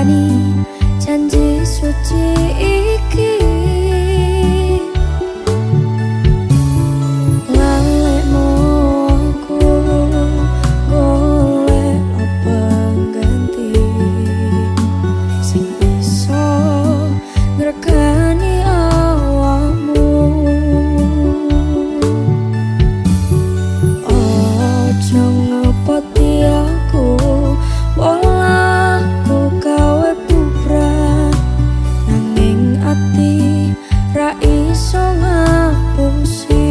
ngenteni janji suci iki. Lalekmu aku golek pengganti sing bisa ngregani awakmu. Ojo ngepoti aku walahku gawe bubrah nanging ati ra iso ngapusi.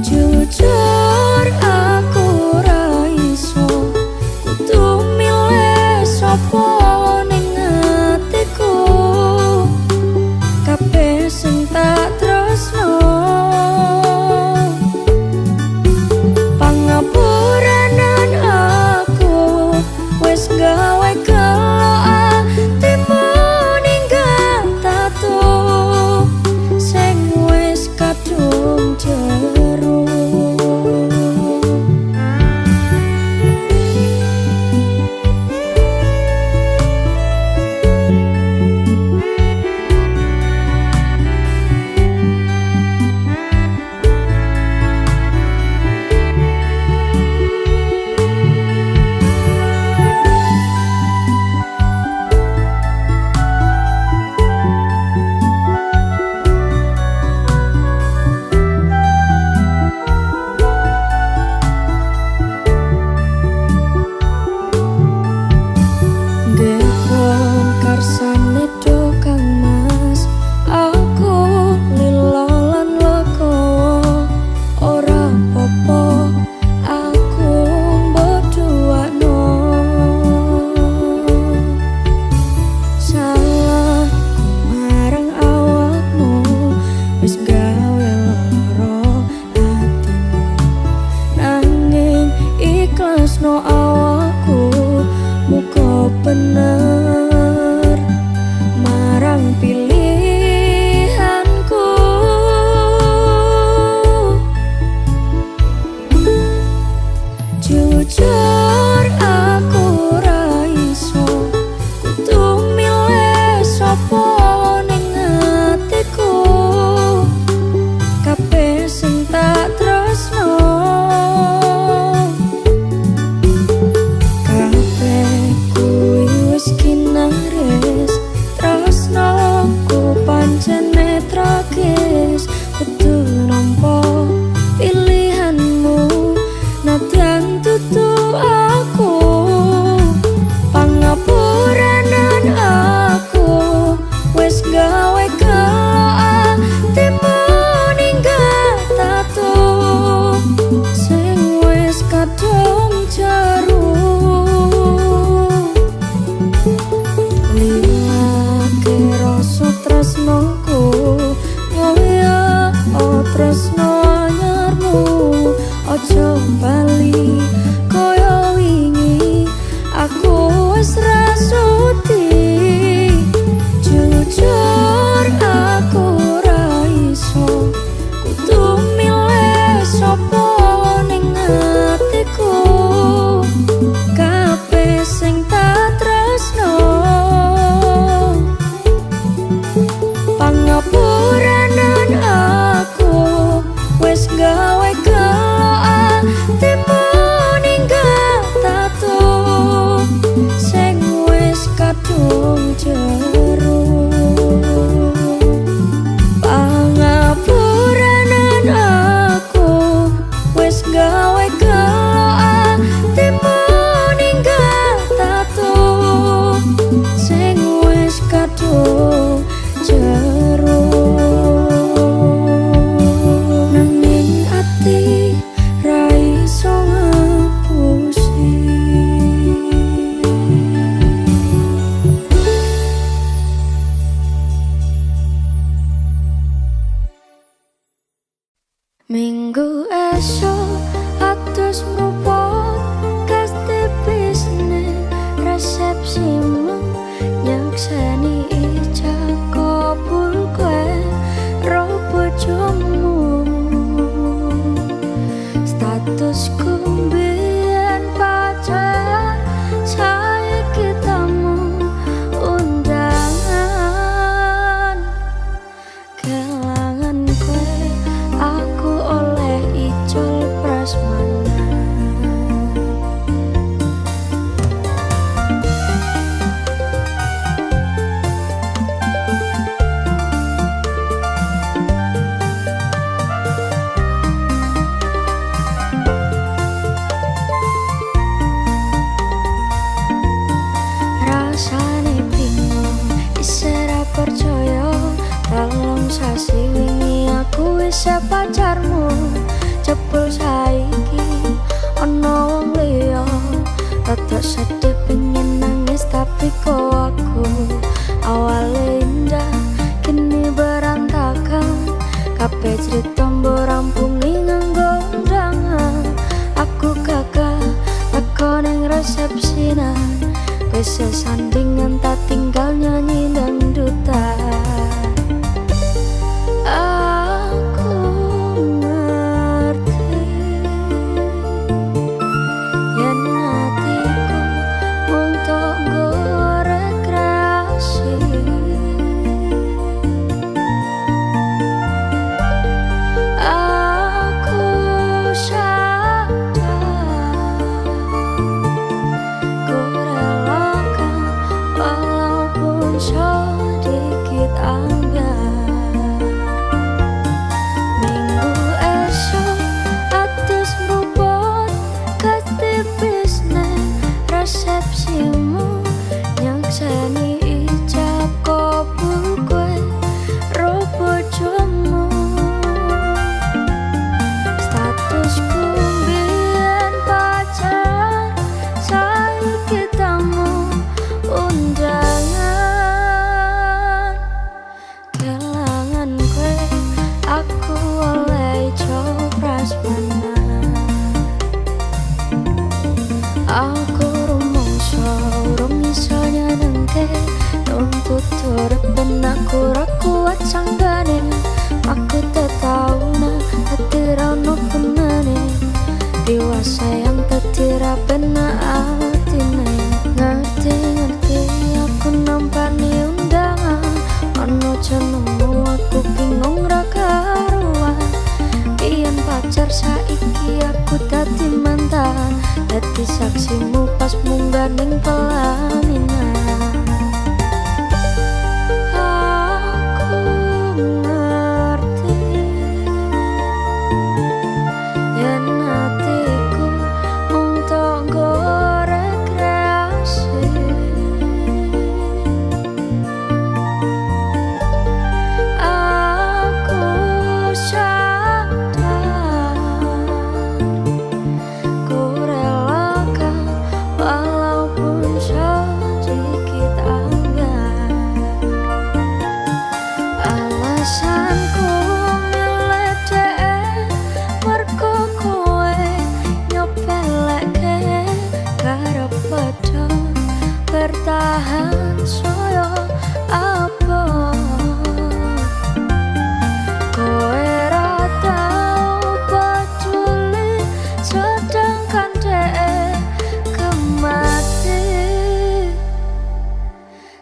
Jujur aku ra iso kudu milih sapa ning atiku. Kabeh sing tak tresno pangapuranan aku wis gawe gelo atimu ninggal tato sing wis kadung jero. isih pacarmu. Jebul saiki ono wong liya, rada sedih pengen nangis tapi kok aku awale indah kini berantakan. Kabeh cerita mbok rampungi nganggo undangan. Aku gagal teko ning resepsinan, wis sesandingan tak tinggal nyanyi dangdutan. Resepsimu nyakseni ijab kabul kowe ro bojomu. Statusku mbiyen pacar, saiki tamu undangan. Kelangan kowe aku oleh ijo prasmanan. Aku urung iso nyenengke, nuntut urip ben aku ora kuat sanggane. Aku tak tau nah hati rano kemane, dewasa yang tetira benar atine. Ngerti aku nampani undangan, ono jenengmu aku bingung ra karuan. Biyen pacar saiki aku dadi mantan, dadi saksimu pas munggah ning pelaminan. Aku ngerti yen hatiku mung tanggo rekreasi. Aku sadar ku relakan walaupun sedikit anggar. Alasanku milih dhek mergo kowe nyopeleke karo padha bertahan saya apa. Kowe ra tau peduli sedangkan dhek kemati.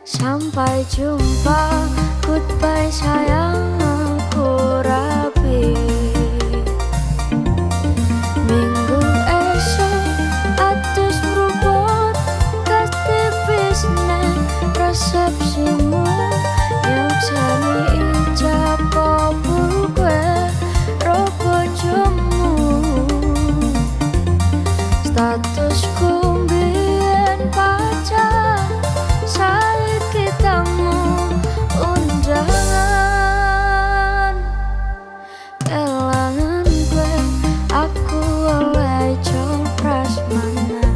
Sampai jumpa, goodbye sayang, aku rapi. Minggu esok atus merubut kas tipis neng resepsimu. Nyakseni ijab kabul kowe ro bojomu. Statusku mbiyen pacar, saiki tamu undangan. Kelangan kowe aku oleh ijo prasmanan.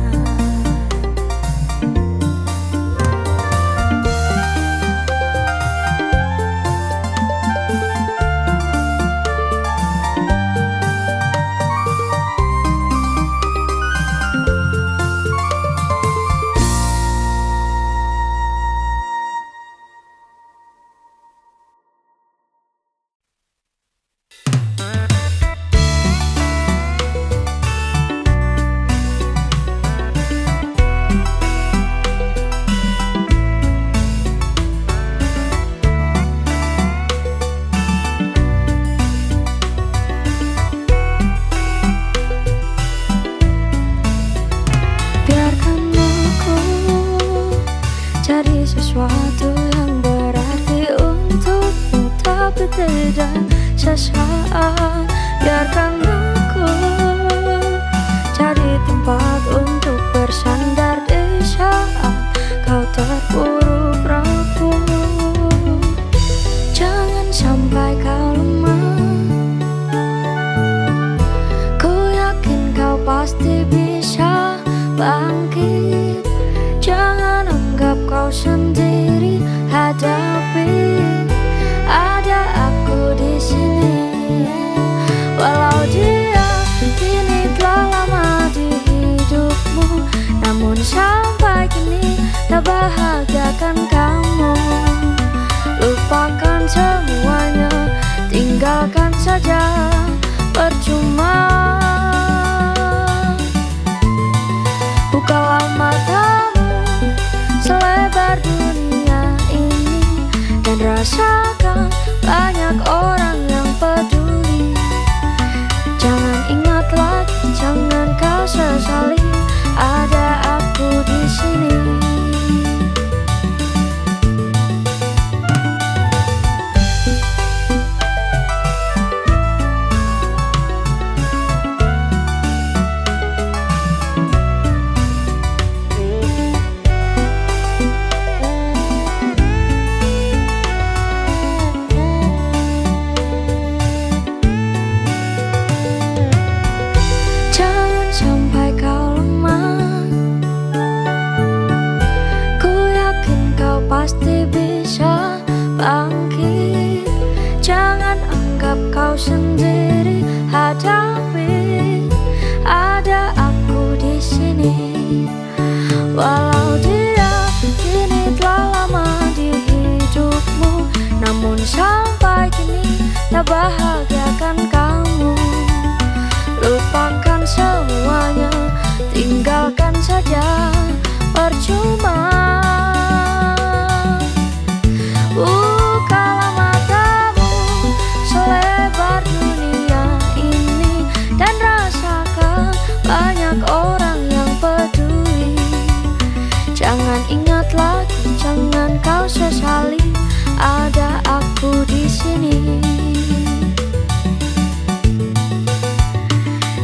Biarkan aku cari sesuatu yang berarti untukmu, tapi tidak sesaat. Biarkan aku cari tempat untuk bersandar di saat kau terpuruk rapuh. Jangan sampai kau lemah bahagiakan kamu. Lupakan semuanya, tinggalkan saja, percuma. Bukalah matamu selebar dunia ini dan rasakan banyak orang yang peduli. Jangan ingat lagi, jangan kau sesali, ada aku di sini. Sampai kau lemah, ku yakin kau pasti bisa bangkit. Jangan anggap kau sendiri, hadapi, ada aku di sini. Walau dia kini telah lama di hidupmu, namun sampai kini tak bahagiakan kamu. Lupakan semuanya, tinggalkan saja, percuma. Bukalah matamu selebar dunia ini dan rasakan banyak orang yang peduli. Jangan ingat lagi, jangan kau sesali, ada aku di sini.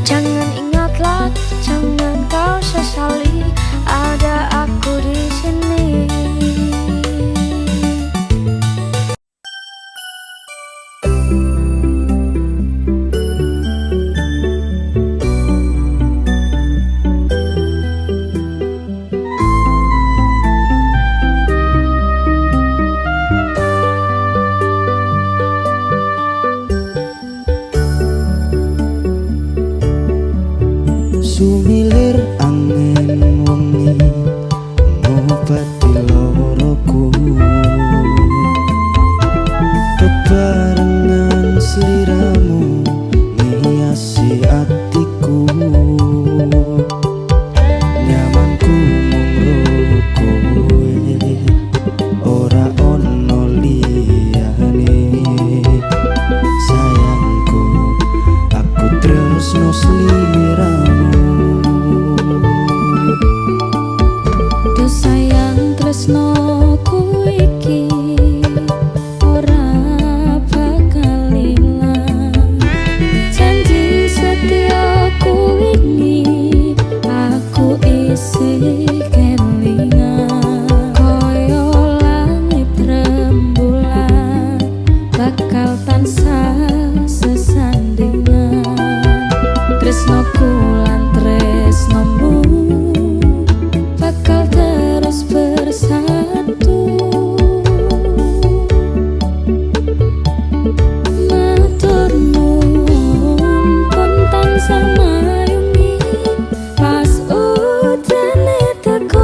Jangan ingat lagi, jangan kau sesali, ada aku di sini. Sumilir angin wengi ngobati loroku, bebarengan sliramu ngiasi atiku. Nyamanku mung kowe, ora ono liyane. Sayangku, aku tresno sliramu. Sayang tresnoku iki ora bakal ilang. Janji setiaku wingi aku isi kelingan. Koyo langit rembulan bakal tansah sesandingan. Tresnoku lan tresnomu bakal terus bersatu. Matur nuwun pun tansah mayungi pas udane teko.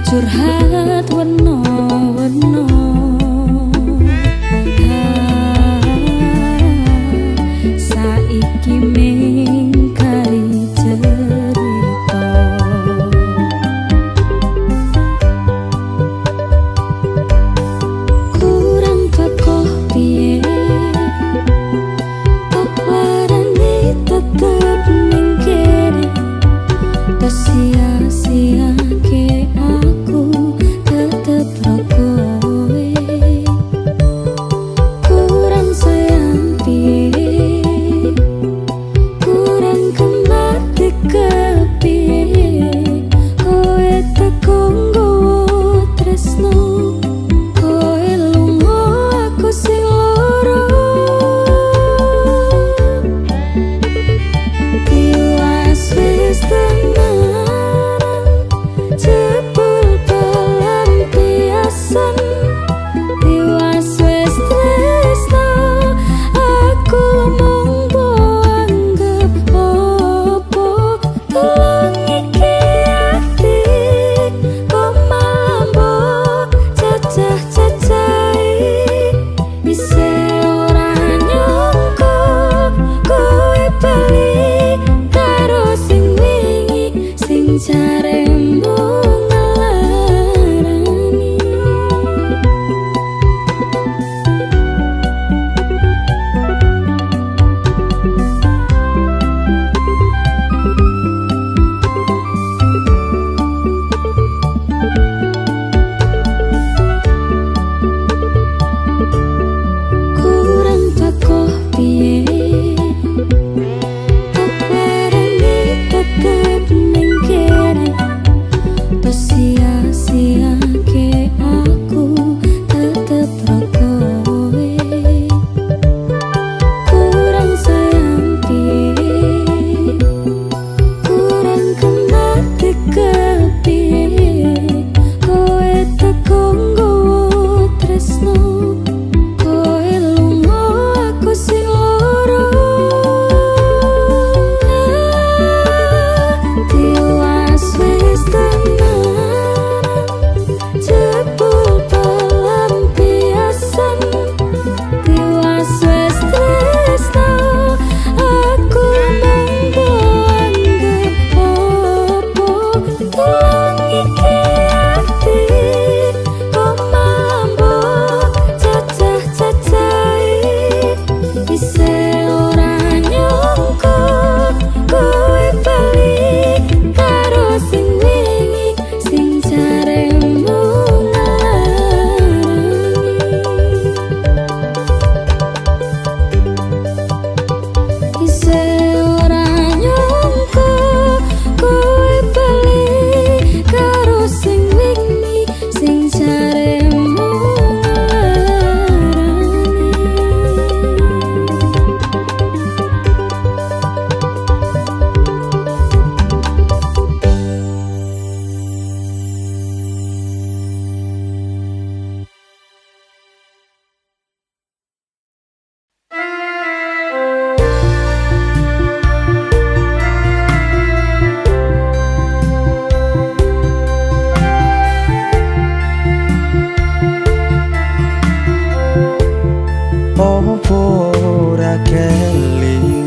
curhat weno-weno saiki mingkai cerita kurang pakoh piye tok larani tetep ning kene sia-sia ke aku tetep rokowe kurang sayang piye kurang kemati kepiye kowe teko nggowo tresno kowe lunga aku sing loro tiwas wis jebul pelampiasan tiwas wis tresno aku mung anggap opo tolong iki ati kok malah mbok cacah-cacahi bisa ora nyangka kowe bali karo sing wingi sing jaremu kurang pakoh piye tok larani tetep ning kene tos sia-sia ke aku tetep rokowe kurang sayang piye kurang kemati kepiye kowe teko nggowo tresno kowe lunga aku sing loro tiwas wis jebul pelampiasan tiwas wis tresno aku mengko anggap opo tolong iki ati kok malah mbok cacah-cacahi bisa ora nyangka kowe bali karo sing wingi sing jaremu bisa ora nyangka kowe bali karo sing wingi sing jaremu Opo ora kelingan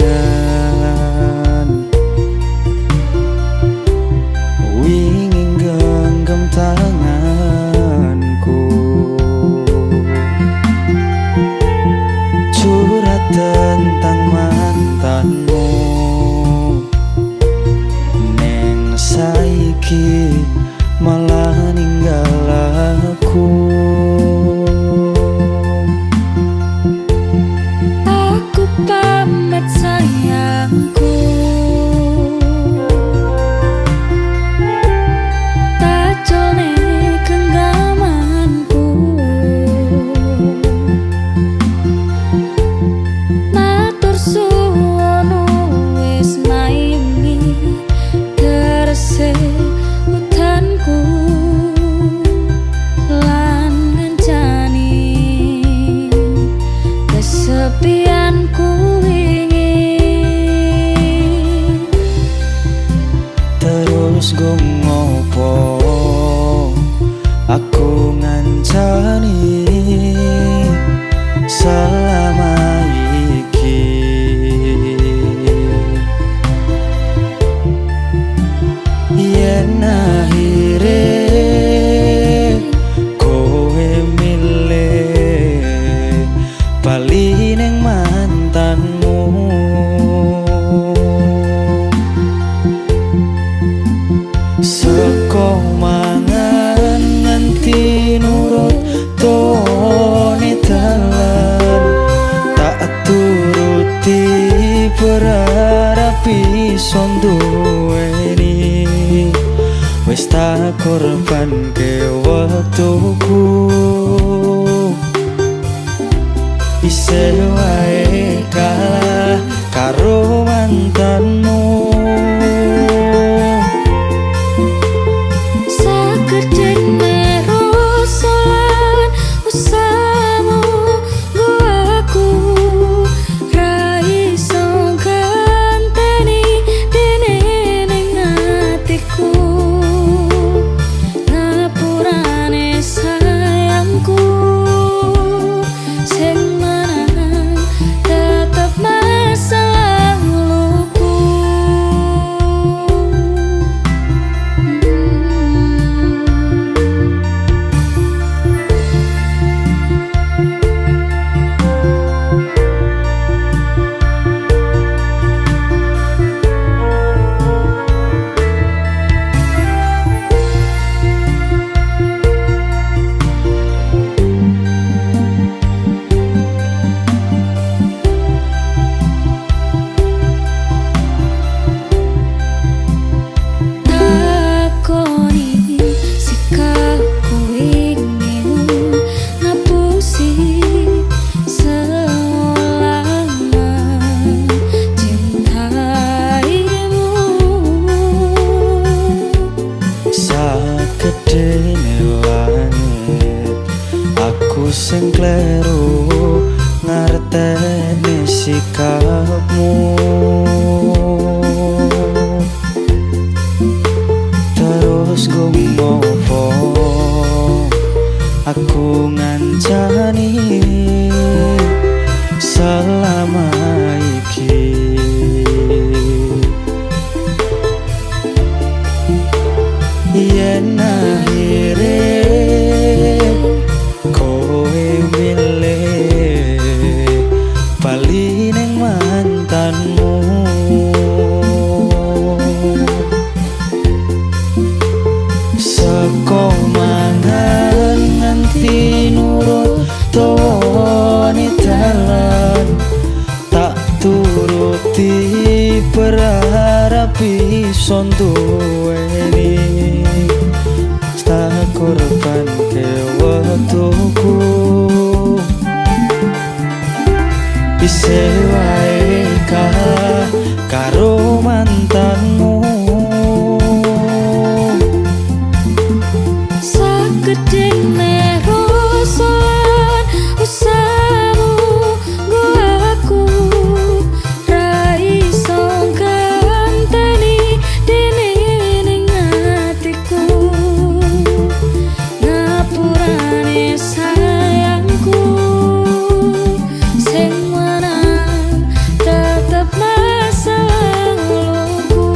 wingi genggam tanganku curhat tentang mantanmu neng saiki malah ninggal aku aku pamit sayangku tacone genggamanku matur suwun wis maimi terse utanku korbanke wektuku isih wae kalah karo mantanmu. Sakedene rosolan usahamu aku ra iso ganteni dene ning atiku. Ngapurane sayangku sing menang tetep masa laluku. Takoni sikapku ingin ngapusi selama cintaimu. Sakedene langit aku sing kleru ngarteni sikapmu. Terus ngopo aku ngancani selama iki. Yen akhire kowe milih bali ning mantanmu. Seko mangan nganti nurut tone dalan tak turuti berharap iso duweni. Tak korbanke wektuku isih wae kalah karo mantanmu. Sakedene rosolan usahamu aku ra iso ganteni dene ning atiku. Ngapurane sayangku sing menang tetep masa laluku.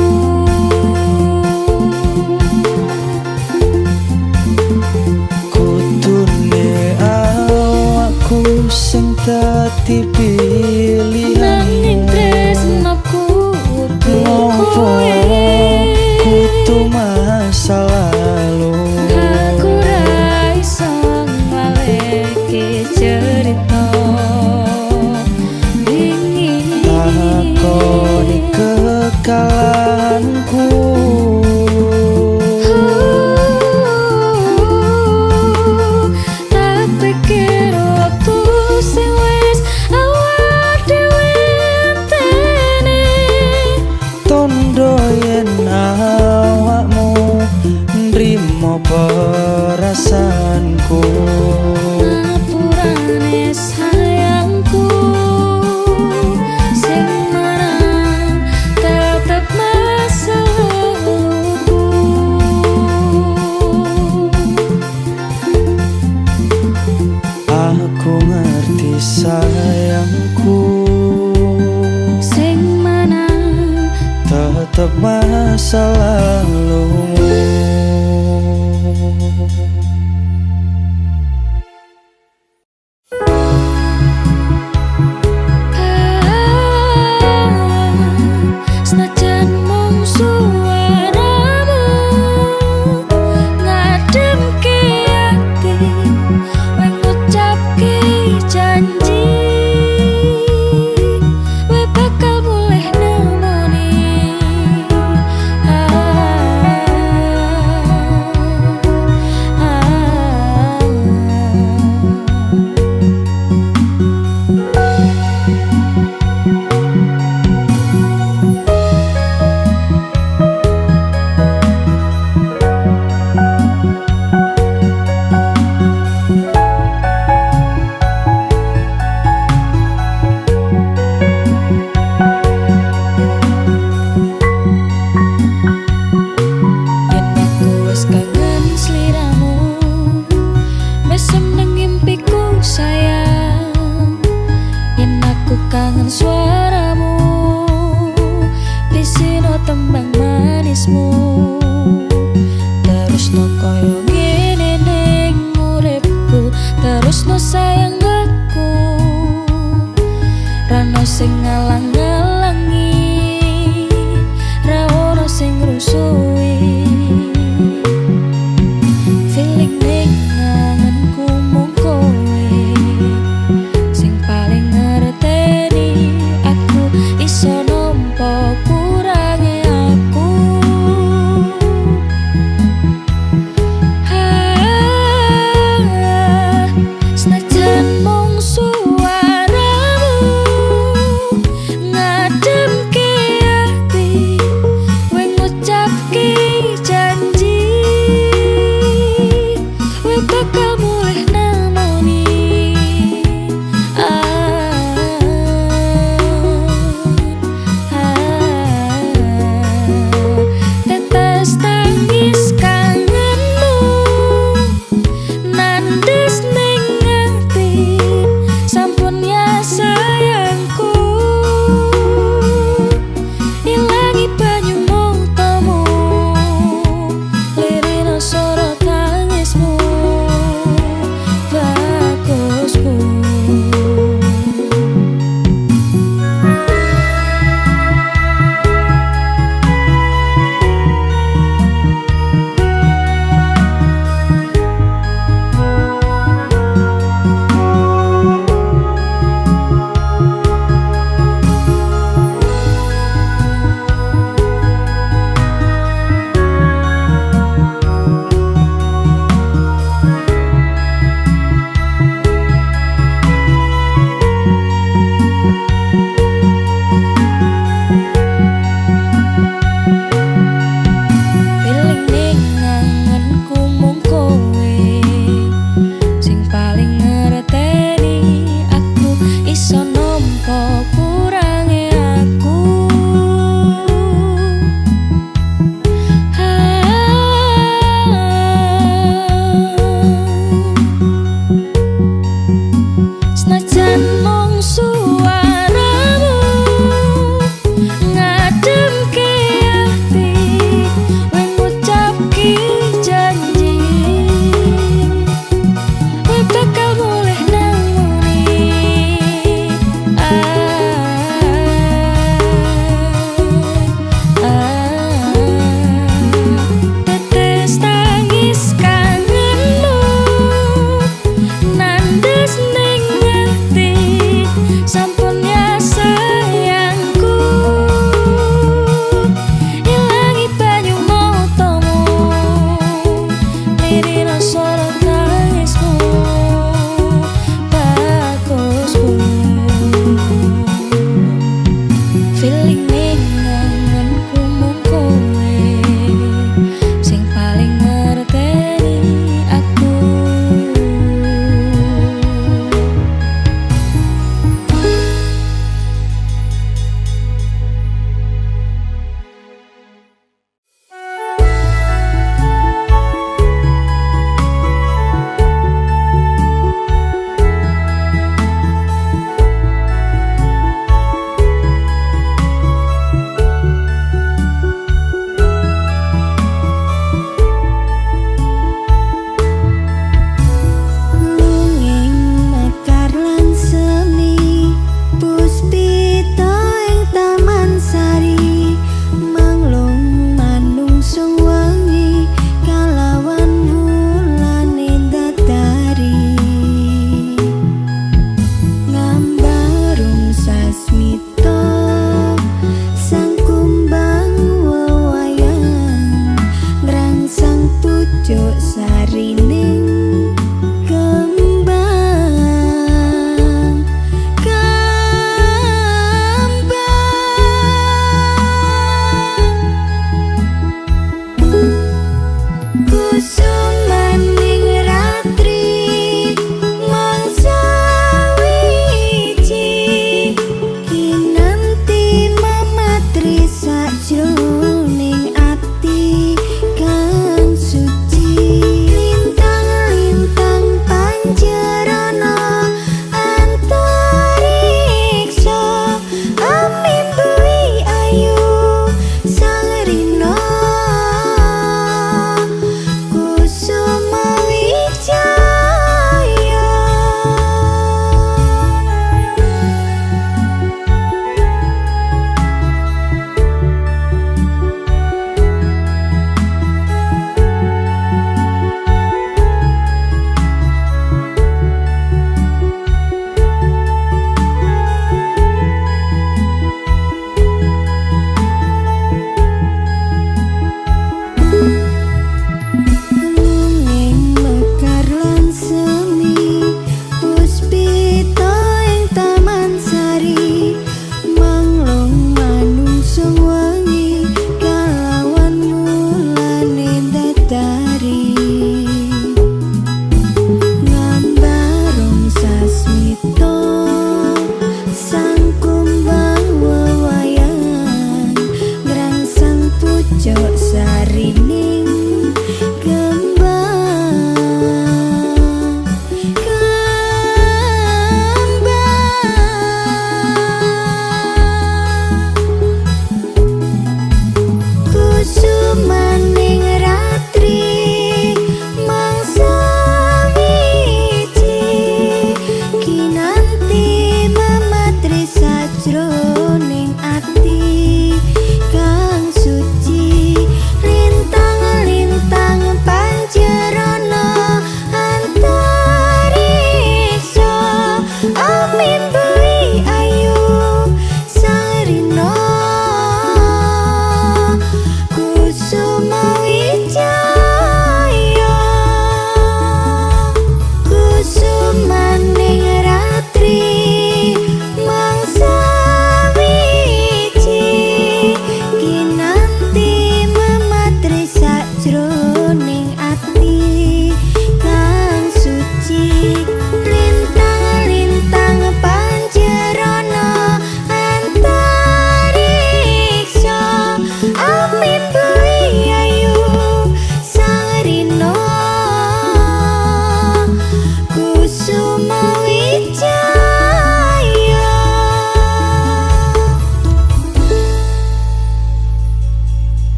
Kudune awakku sing dadi Nanging pilihanmu. tresnoku Ngopo kudu masa lalu. aku ra iso ngaleke cerita dingin. Takoni kekalahanku. Tak pikir waktu sing wis awak dhewe enteni. Tondo yen awakmu nrimo perasaanku. Ngapurane sayangku sing menang tetep masa laluku. Aku ngerti sayangku Sing menang tetep masa lalumu. Senajan mung suaramu ngademke ati, kowe ngucapke janji kowe bakal mulih nemoni.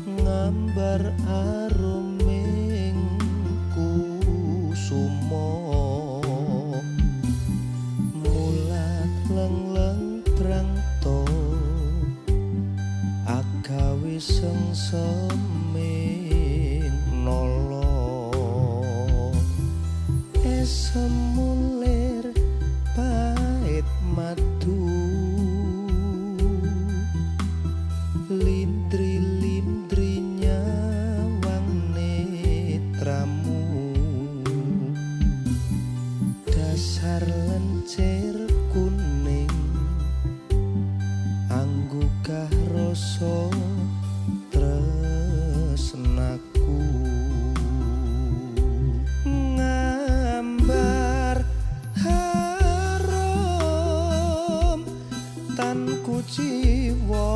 ngambar aruming kusumo mulat leng-leng prangto agawe sengseming nolo esemulir pait madu lindri-lindri nyawang netramu dasar lencir kuning anggugah rasa tresnaku ngambar harum tanku jiwa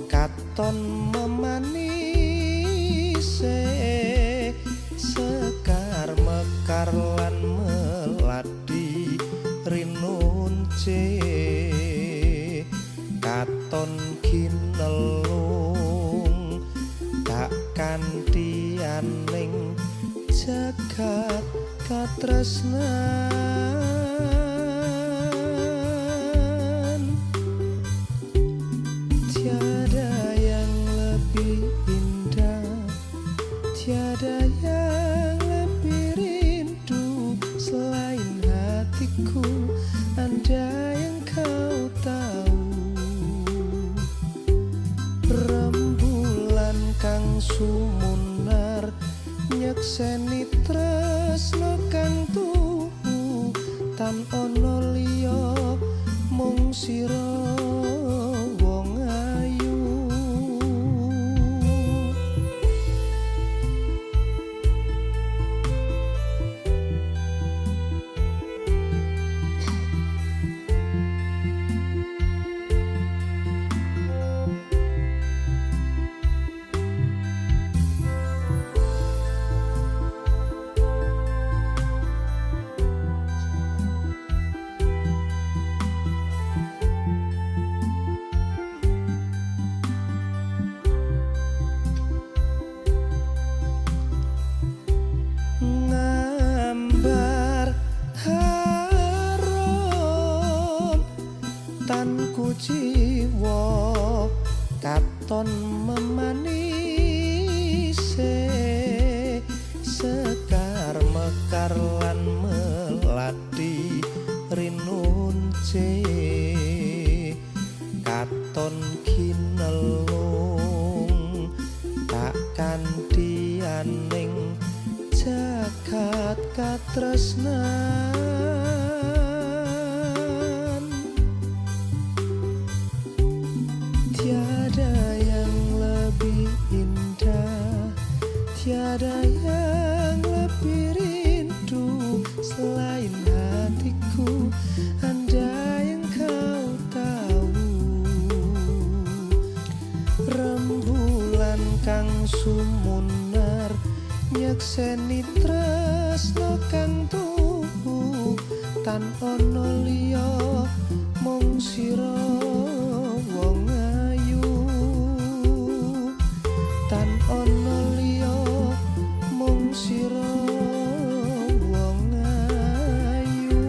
katon memanise sekar mekar lan meladi rinunce katon kinelung tak kantianing jagat katresnan tiada yang lebih indah tiada yang lebih rindu selain hatiku andai yang kau tahu rembulan kang sumunar nyekseni tresno kang tuhu tan ono liya mung sira wong ayu ngambar harum tanku jiwa katon memanise sekar mekar lan meladi rinunce katon kinelung tak kantianing jagat katresnan tiada yang lebih indah tiada yang lebih rindu selain hatiku andai yang kau tahu rembulan kang sumunar nyekseni tresno kang tuhu tan ono liya mung sira wong ayu tan ono liya mung sira wong ayu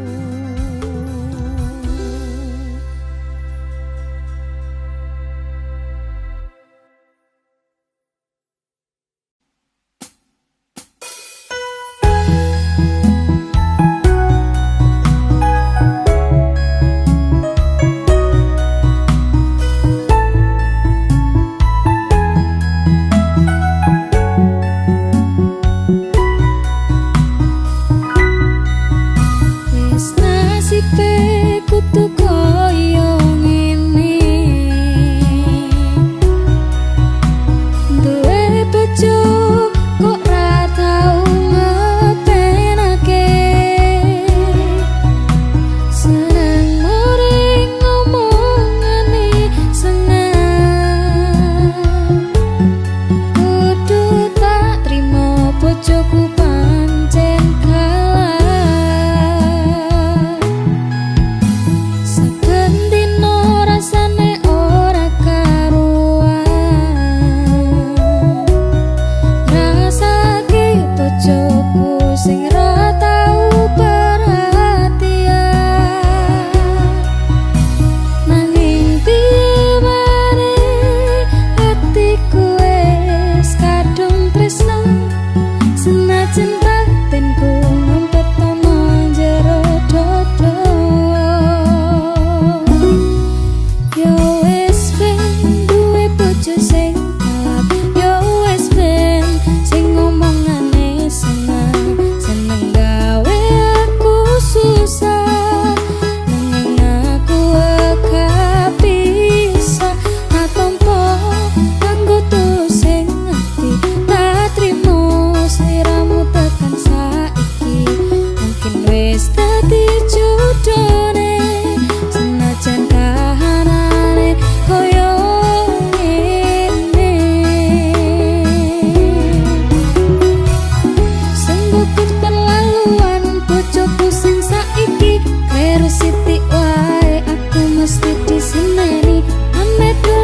pamit